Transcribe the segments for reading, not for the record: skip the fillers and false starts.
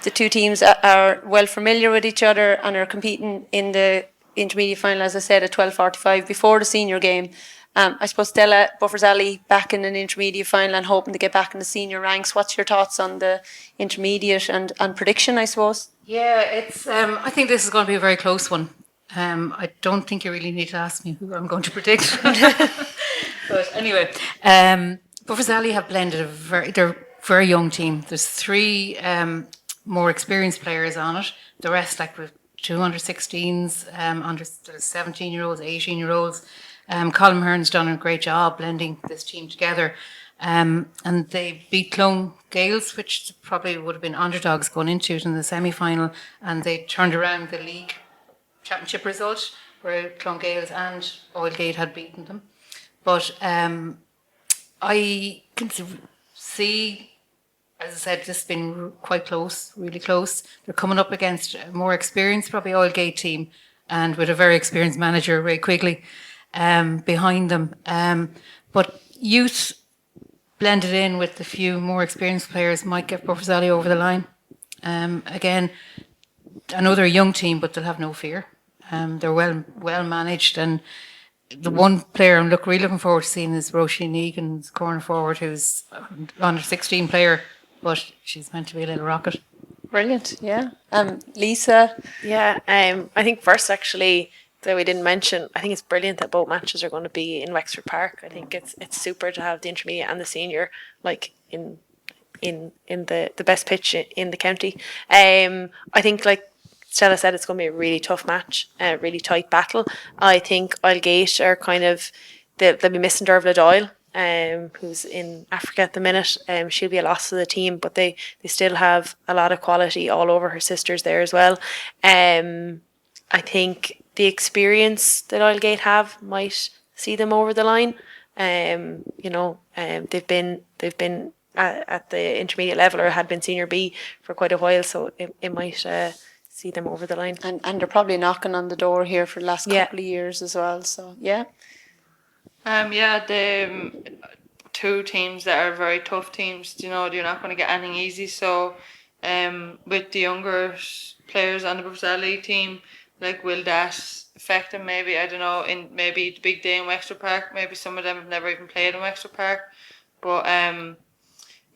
The two teams are well familiar with each other and are competing in the intermediate final, as I said, at 12:45 before the senior game. I suppose Stella Buffers Alley back in an intermediate final and hoping to get back in the senior ranks. What's your thoughts on the intermediate and prediction, I suppose? Yeah, it's. I think this is going to be a very close one. I don't think you really need to ask me who I'm going to predict. But anyway, Buffers Alley have blended they're a very young team. There's three more experienced players on it. The rest, like with 2 under 16s, under 17-year-olds, 18-year-olds. Colin Hearn's done a great job blending this team together. And they beat Clone Gales, which probably would have been underdogs going into it in the semi-final. And they turned around the league championship result, where Clone Gales and Oylegate had beaten them. But I can see, as I said, this has been quite close, really close. They're coming up against a more experienced, probably Oylegate team, and with a very experienced manager, Ray Quigley, behind them. But youth blended in with a few more experienced players might get Buffers Alley over the line. Again, I know they're a young team, but they'll have no fear. They're well managed, and the one player I'm really looking forward to seeing is Roisin Egan's corner forward, who's an under 16 player, but she's meant to be a little rocket. Brilliant, yeah. Lisa? Yeah, I think first actually that we didn't mention, I think it's brilliant that both matches are going to be in Wexford Park. I think it's super to have the intermediate and the senior like in the best pitch in the county. I think, like Stella said, it's going to be a really tough match, a really tight battle. I think Oylegate are kind of, they'll be missing Dervla Doyle, who's in Africa at the minute. She'll be a loss to the team, but they still have a lot of quality all over. Her sisters there as well. I think the experience that Oylegate have might see them over the line. They've been at the intermediate level, or had been senior B for quite a while, so it might see them over the line. And they're probably knocking on the door here for the last couple of years as well. So yeah. The two teams that are very tough teams. You're not going to get anything easy. So, with the younger players on the Buffers Alley team, like, will that affect them? Maybe, I don't know. In maybe the big day in Wexford Park, maybe some of them have never even played in Wexford Park. But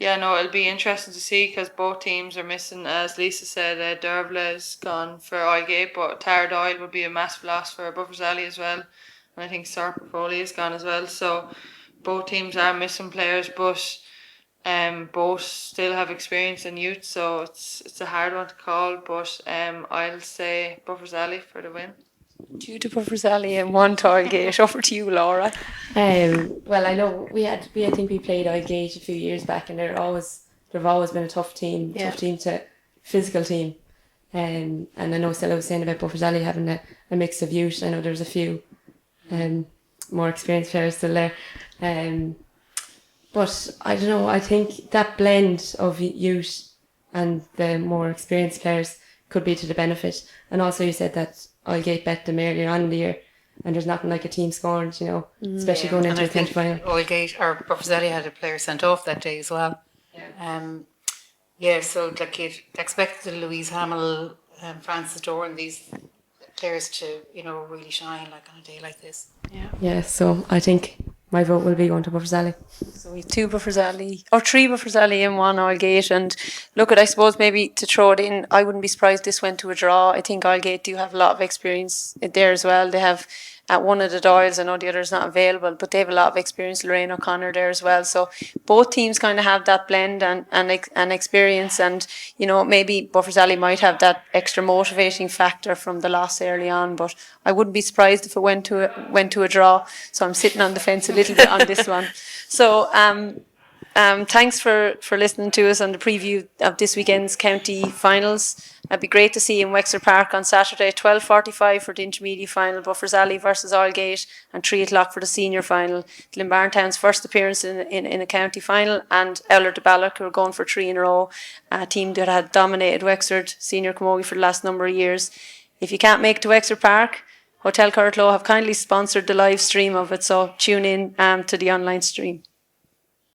it'll be interesting to see, because both teams are missing, as Lisa said. Dervla's gone for Oylegate, but Tara Doyle would be a massive loss for Buffers Alley as well. And I think Sarpa Foley is gone as well. So both teams are missing players, but both still have experience in youth. So it's a hard one to call, but I'll say Buffers Alley for the win. 2 to Buffers Alley and 1 to Oylegate. Over to you, Laura. Well, I know I think we played Oylegate a few years back, and they've always been a tough team physical team. And I know Stella was saying about Buffers Alley having a mix of youth. I know there's a few more experienced players still there. But I don't know, I think that blend of youth and the more experienced players could be to the benefit. And also you said that Oylegate bet them earlier on in the year, and there's nothing like a team scoring, especially going into the county final. Oylegate or Buffers Alley had a player sent off that day as well. So like you'd expect the Louise Hamill, Francis Dorr, and these players to really shine like on a day like this. So I think my vote will be going to Buffers Alley. So we have 2 Buffers Alley, or 3 Buffers Alley and 1 Oylegate. And look, I suppose maybe to throw it in, I wouldn't be surprised this went to a draw. I think Oylegate do have a lot of experience there as well. They have at one of the Doyles, I know the other's not available, but they have a lot of experience. Lorraine O'Connor there as well. So both teams kind of have that blend and experience, and maybe Buffers Alley might have that extra motivating factor from the loss early on. But I wouldn't be surprised if it went to a draw. So I'm sitting on the fence a little bit on this one. So thanks for listening to us on the preview of this weekend's county finals. It'd be great to see you in Wexford Park on Saturday, 12:45 for the intermediate final, Buffers Alley versus Oylegate, and 3 o'clock for the senior final. Glenbrien Town's first appearance in a county final, and Ellard de Balloch, who are going for 3 in a row, a team that had dominated Wexford Senior Camogie for the last number of years. If you can't make it to Wexford Park, Hotel Curtlow have kindly sponsored the live stream of it, so tune in to the online stream.